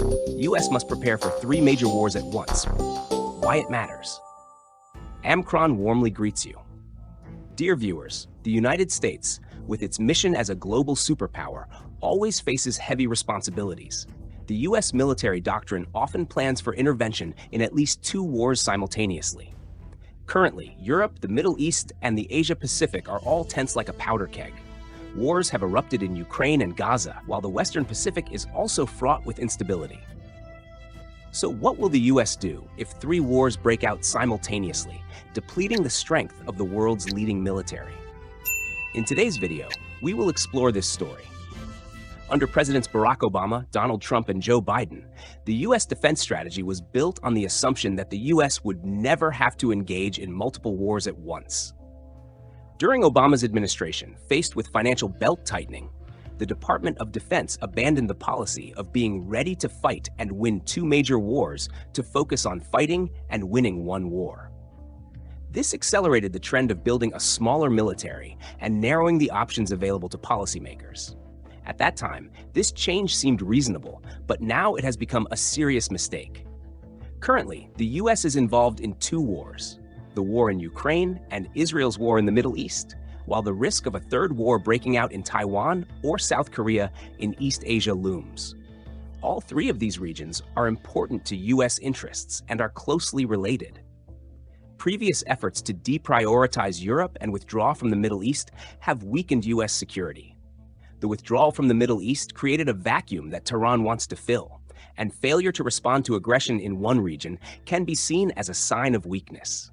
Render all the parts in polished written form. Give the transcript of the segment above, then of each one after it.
U.S. must prepare for 3 major wars at once. Why it matters. AmChron warmly greets you. Dear viewers, the United States, with its mission as a global superpower, always faces heavy responsibilities. The U.S. military doctrine often plans for intervention in at least 2 wars simultaneously. Currently, Europe, the Middle East, and the Asia-Pacific are all tense like a powder keg. Wars have erupted in Ukraine and Gaza, while the Western Pacific is also fraught with instability. So what will the U.S. do if 3 wars break out simultaneously, depleting the strength of the world's leading military? In today's video, we will explore this story. Under Presidents Barack Obama, Donald Trump, and Joe Biden, the U.S. defense strategy was built on the assumption that the U.S. would never have to engage in multiple wars at once. During Obama's administration, faced with financial belt-tightening, the Department of Defense abandoned the policy of being ready to fight and win 2 major wars to focus on fighting and winning 1 war. This accelerated the trend of building a smaller military and narrowing the options available to policymakers. At that time, this change seemed reasonable, but now it has become a serious mistake. Currently, the U.S. is involved in 2 wars, the war in Ukraine and Israel's war in the Middle East, while the risk of a 3rd war breaking out in Taiwan or South Korea in East Asia looms. All 3 of these regions are important to U.S. interests and are closely related. Previous efforts to deprioritize Europe and withdraw from the Middle East have weakened U.S. security. The withdrawal from the Middle East created a vacuum that Tehran wants to fill, and failure to respond to aggression in one region can be seen as a sign of weakness.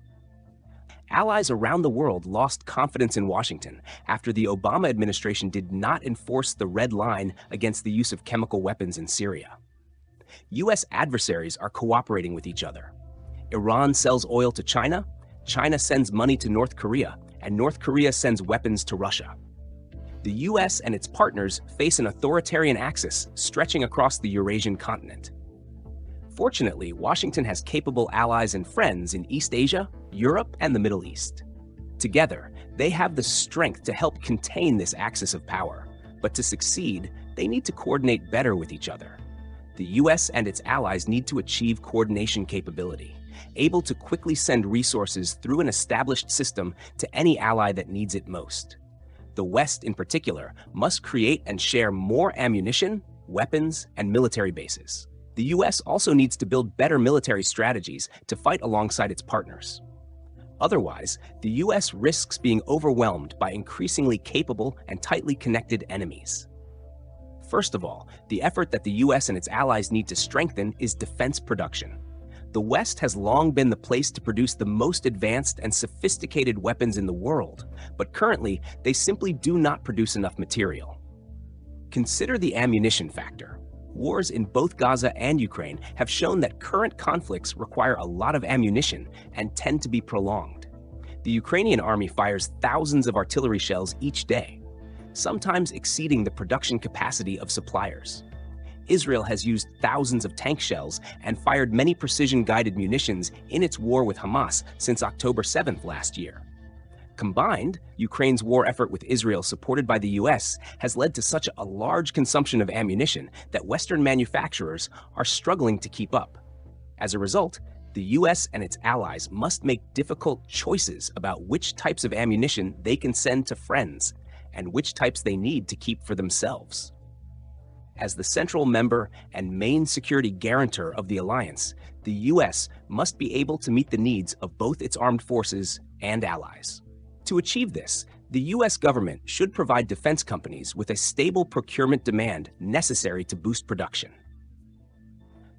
Allies around the world lost confidence in Washington after the Obama administration did not enforce the red line against the use of chemical weapons in Syria. U.S. adversaries are cooperating with each other. Iran sells oil to China, China sends money to North Korea, and North Korea sends weapons to Russia. The U.S. and its partners face an authoritarian axis stretching across the Eurasian continent. Fortunately, Washington has capable allies and friends in East Asia, Europe, and the Middle East. Together, they have the strength to help contain this axis of power, but to succeed, they need to coordinate better with each other. The U.S. and its allies need to achieve coordination capability, able to quickly send resources through an established system to any ally that needs it most. The West, in particular, must create and share more ammunition, weapons, and military bases. The U.S. also needs to build better military strategies to fight alongside its partners. Otherwise, the U.S. risks being overwhelmed by increasingly capable and tightly connected enemies. First of all, the effort that the U.S. and its allies need to strengthen is defense production. The West has long been the place to produce the most advanced and sophisticated weapons in the world, but currently they simply do not produce enough material. Consider the ammunition factor. Wars in both Gaza and Ukraine have shown that current conflicts require a lot of ammunition and tend to be prolonged. The Ukrainian army fires thousands of artillery shells each day, sometimes exceeding the production capacity of suppliers. Israel has used thousands of tank shells and fired many precision-guided munitions in its war with Hamas since October 7th last year. Combined, Ukraine's war effort with Israel, supported by the U.S., has led to such a large consumption of ammunition that Western manufacturers are struggling to keep up. As a result, the U.S. and its allies must make difficult choices about which types of ammunition they can send to friends and which types they need to keep for themselves. As the central member and main security guarantor of the alliance, the U.S. must be able to meet the needs of both its armed forces and allies. To achieve this, the U.S. government should provide defense companies with a stable procurement demand necessary to boost production.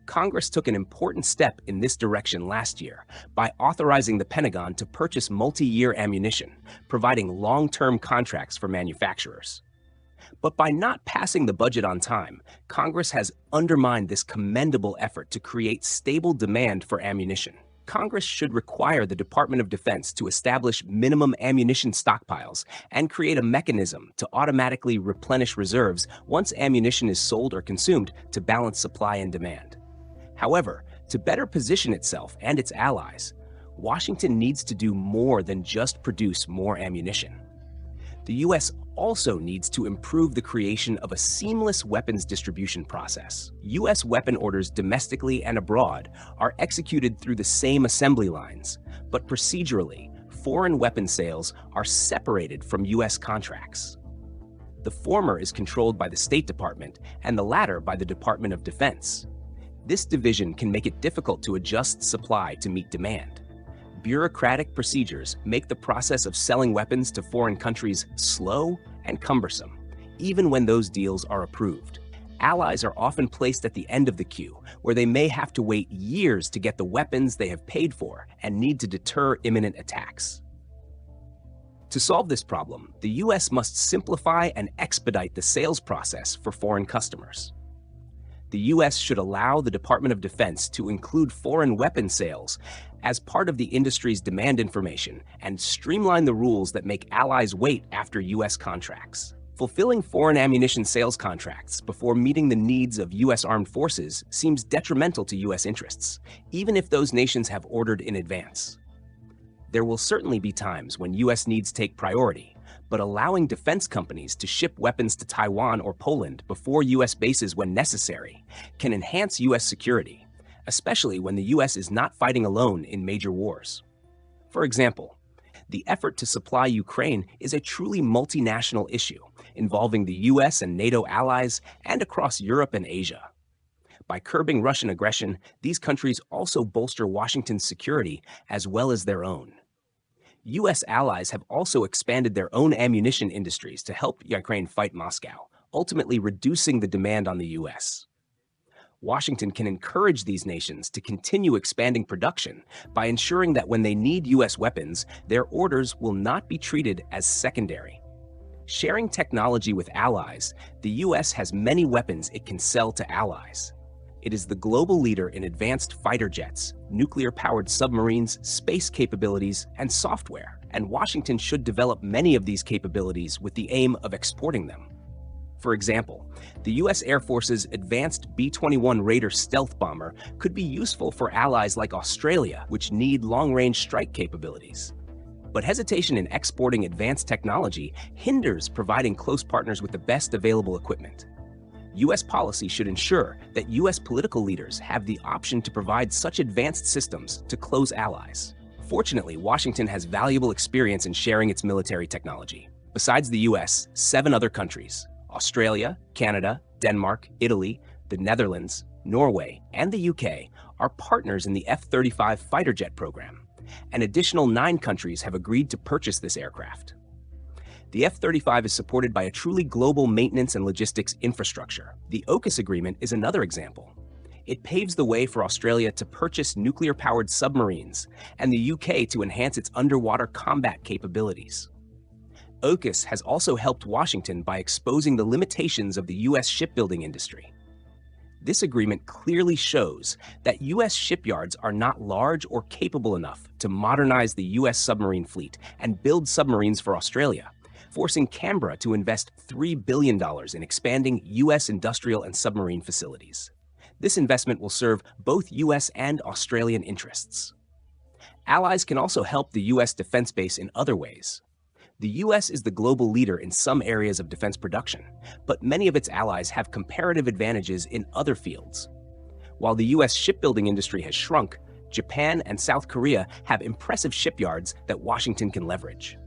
Congress took an important step in this direction last year by authorizing the Pentagon to purchase multi-year ammunition, providing long-term contracts for manufacturers. But by not passing the budget on time, Congress has undermined this commendable effort to create stable demand for ammunition. Congress should require the Department of Defense to establish minimum ammunition stockpiles and create a mechanism to automatically replenish reserves once ammunition is sold or consumed to balance supply and demand. However, to better position itself and its allies, Washington needs to do more than just produce more ammunition. The US also needs to improve the creation of a seamless weapons distribution process. US weapon orders domestically and abroad are executed through the same assembly lines, but procedurally, foreign weapon sales are separated from US contracts. The former is controlled by the State Department and the latter by the Department of Defense. This division can make it difficult to adjust supply to meet demand. Bureaucratic procedures make the process of selling weapons to foreign countries slow and cumbersome, even when those deals are approved. Allies are often placed at the end of the queue, where they may have to wait years to get the weapons they have paid for and need to deter imminent attacks. To solve this problem, the US must simplify and expedite the sales process for foreign customers. The US should allow the Department of Defense to include foreign weapon sales as part of the industry's demand information and streamline the rules that make allies wait after US contracts. Fulfilling foreign ammunition sales contracts before meeting the needs of US armed forces seems detrimental to US interests, even if those nations have ordered in advance. There will certainly be times when US needs take priority, but allowing defense companies to ship weapons to Taiwan or Poland before US bases when necessary can enhance US security, especially when the US is not fighting alone in major wars. For example, the effort to supply Ukraine is a truly multinational issue involving the US and NATO allies and across Europe and Asia. By curbing Russian aggression, these countries also bolster Washington's security as well as their own. US allies have also expanded their own ammunition industries to help Ukraine fight Moscow, ultimately reducing the demand on the US. Washington can encourage these nations to continue expanding production by ensuring that when they need US weapons, their orders will not be treated as secondary. Sharing technology with allies, the US has many weapons it can sell to allies. It is the global leader in advanced fighter jets, nuclear-powered submarines, space capabilities, and software, and Washington should develop many of these capabilities with the aim of exporting them. For example, the US Air Force's advanced B-21 Raider stealth bomber could be useful for allies like Australia, which need long-range strike capabilities. But hesitation in exporting advanced technology hinders providing close partners with the best available equipment. US policy should ensure that US political leaders have the option to provide such advanced systems to close allies. Fortunately, Washington has valuable experience in sharing its military technology. Besides the US, 7 other countries, Australia, Canada, Denmark, Italy, the Netherlands, Norway, and the UK are partners in the F-35 fighter jet program. An additional 9 countries have agreed to purchase this aircraft. The F-35 is supported by a truly global maintenance and logistics infrastructure. The AUKUS agreement is another example. It paves the way for Australia to purchase nuclear-powered submarines and the UK to enhance its underwater combat capabilities. AUKUS has also helped Washington by exposing the limitations of the US shipbuilding industry. This agreement clearly shows that US shipyards are not large or capable enough to modernize the US submarine fleet and build submarines for Australia, forcing Canberra to invest $3 billion in expanding US industrial and submarine facilities. This investment will serve both US and Australian interests. Allies can also help the US defense base in other ways. The US is the global leader in some areas of defense production, but many of its allies have comparative advantages in other fields. While the US shipbuilding industry has shrunk, Japan and South Korea have impressive shipyards that Washington can leverage.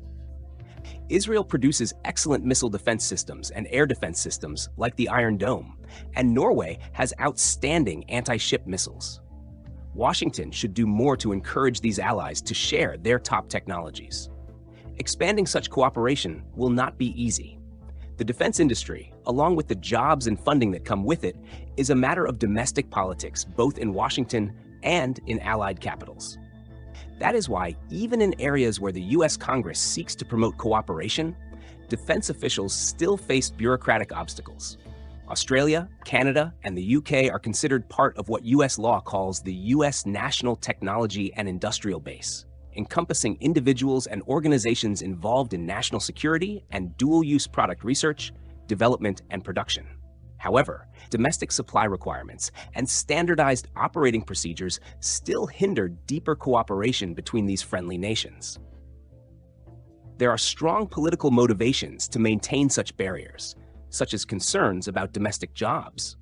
Israel produces excellent missile defense systems and air defense systems like the Iron Dome, and Norway has outstanding anti-ship missiles. Washington should do more to encourage these allies to share their top technologies. Expanding such cooperation will not be easy. The defense industry, along with the jobs and funding that come with it, is a matter of domestic politics both in Washington and in allied capitals. That is why, even in areas where the US Congress seeks to promote cooperation, defense officials still face bureaucratic obstacles. Australia, Canada, and the UK are considered part of what US law calls the US National Technology and Industrial Base, encompassing individuals and organizations involved in national security and dual-use product research, development, and production. However, domestic supply requirements and standardized operating procedures still hinder deeper cooperation between these friendly nations. There are strong political motivations to maintain such barriers, such as concerns about domestic jobs.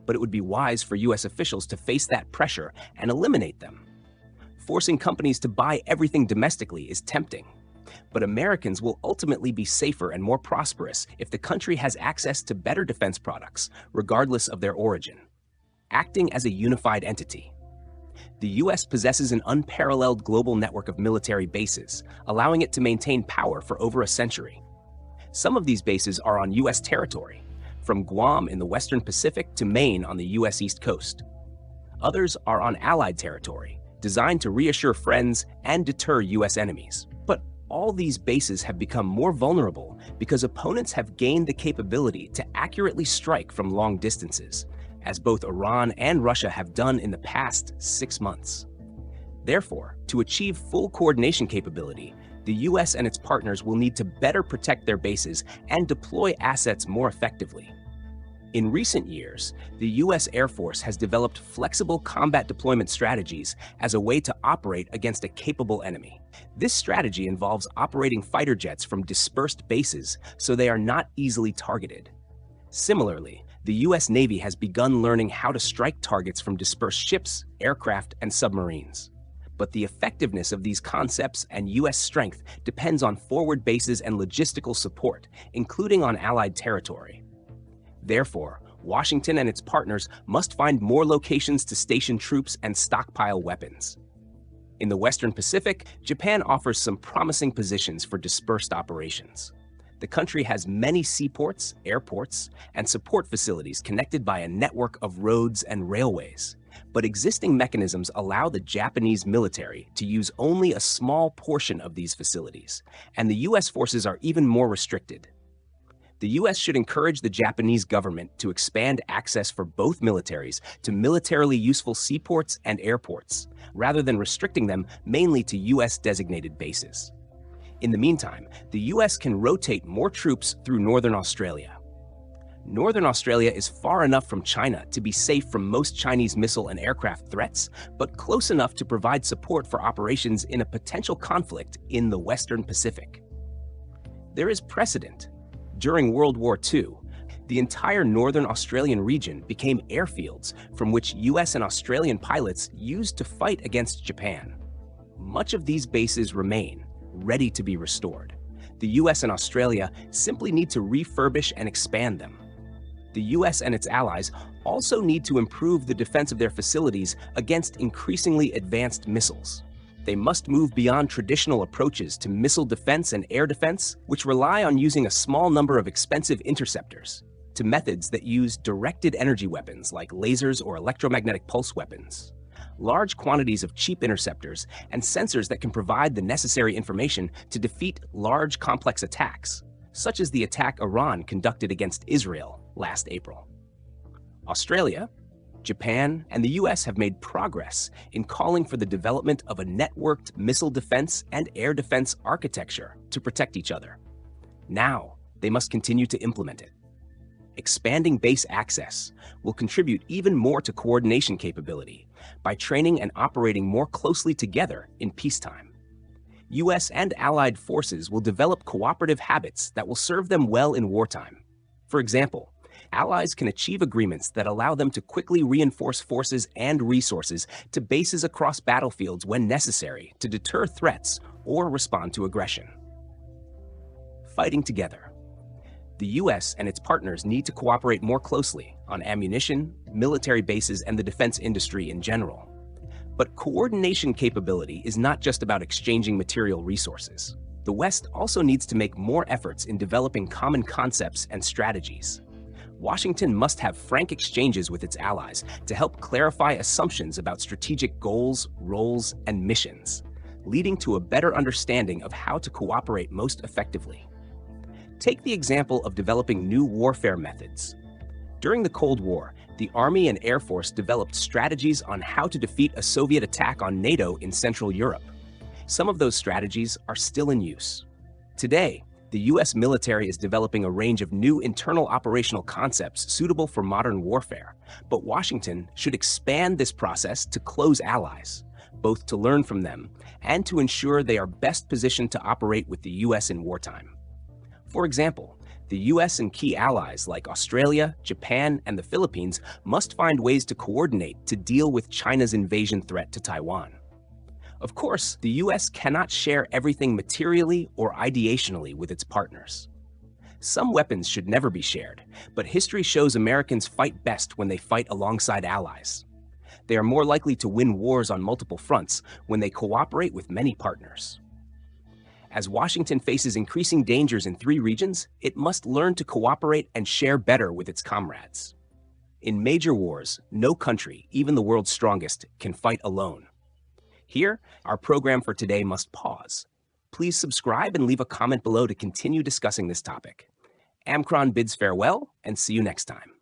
But it would be wise for U.S. officials to face that pressure and eliminate them. Forcing companies to buy everything domestically is tempting, but Americans will ultimately be safer and more prosperous if the country has access to better defense products, regardless of their origin. Acting as a unified entity. The U.S. possesses an unparalleled global network of military bases, allowing it to maintain power for over a century. Some of these bases are on U.S. territory, from Guam in the Western Pacific to Maine on the U.S. East Coast. Others are on Allied territory, designed to reassure friends and deter U.S. enemies. But all these bases have become more vulnerable because opponents have gained the capability to accurately strike from long distances, as both Iran and Russia have done in the past 6 months. Therefore, to achieve full coordination capability, the U.S. and its partners will need to better protect their bases and deploy assets more effectively. In recent years, the U.S. Air Force has developed flexible combat deployment strategies as a way to operate against a capable enemy. This strategy involves operating fighter jets from dispersed bases so they are not easily targeted. Similarly, the U.S. Navy has begun learning how to strike targets from dispersed ships, aircraft, and submarines. But the effectiveness of these concepts and U.S. strength depends on forward bases and logistical support, including on Allied territory. Therefore, Washington and its partners must find more locations to station troops and stockpile weapons. In the Western Pacific, Japan offers some promising positions for dispersed operations. The country has many seaports, airports, and support facilities connected by a network of roads and railways. But existing mechanisms allow the Japanese military to use only a small portion of these facilities, and the U.S. forces are even more restricted. The U.S. should encourage the Japanese government to expand access for both militaries to militarily useful seaports and airports, rather than restricting them mainly to U.S.-designated bases. In the meantime, the U.S. can rotate more troops through Northern Australia. Northern Australia is far enough from China to be safe from most Chinese missile and aircraft threats, but close enough to provide support for operations in a potential conflict in the Western Pacific. There is precedent. During World War II, the entire Northern Australian region became airfields from which U.S. and Australian pilots used to fight against Japan. Much of these bases remain, ready to be restored. The U.S. and Australia simply need to refurbish and expand them. The U.S. and its allies also need to improve the defense of their facilities against increasingly advanced missiles. They must move beyond traditional approaches to missile defense and air defense, which rely on using a small number of expensive interceptors, to methods that use directed energy weapons like lasers or electromagnetic pulse weapons, large quantities of cheap interceptors, and sensors that can provide the necessary information to defeat large complex attacks, such as the attack Iran conducted against Israel last April. Australia, Japan, and the U.S. have made progress in calling for the development of a networked missile defense and air defense architecture to protect each other. Now, they must continue to implement it. Expanding base access will contribute even more to coordination capability by training and operating more closely together in peacetime. U.S. and allied forces will develop cooperative habits that will serve them well in wartime. For example, allies can achieve agreements that allow them to quickly reinforce forces and resources to bases across battlefields when necessary to deter threats or respond to aggression. Fighting together. The U.S. and its partners need to cooperate more closely on ammunition, military bases, and the defense industry in general. But coordination capability is not just about exchanging material resources. The West also needs to make more efforts in developing common concepts and strategies. Washington must have frank exchanges with its allies to help clarify assumptions about strategic goals, roles, and missions, leading to a better understanding of how to cooperate most effectively. Take the example of developing new warfare methods. During the Cold War, the Army and Air Force developed strategies on how to defeat a Soviet attack on NATO in Central Europe. Some of those strategies are still in use. Today, the U.S. military is developing a range of new internal operational concepts suitable for modern warfare, but Washington should expand this process to close allies, both to learn from them and to ensure they are best positioned to operate with the U.S. in wartime. For example, the U.S. and key allies like Australia, Japan, and the Philippines must find ways to coordinate to deal with China's invasion threat to Taiwan. Of course, the U.S. cannot share everything materially or ideationally with its partners. Some weapons should never be shared, but history shows Americans fight best when they fight alongside allies. They are more likely to win wars on multiple fronts when they cooperate with many partners. As Washington faces increasing dangers in 3 regions, it must learn to cooperate and share better with its comrades. In major wars, no country, even the world's strongest, can fight alone. Here, our program for today must pause. Please subscribe and leave a comment below to continue discussing this topic. AmChron bids farewell and see you next time.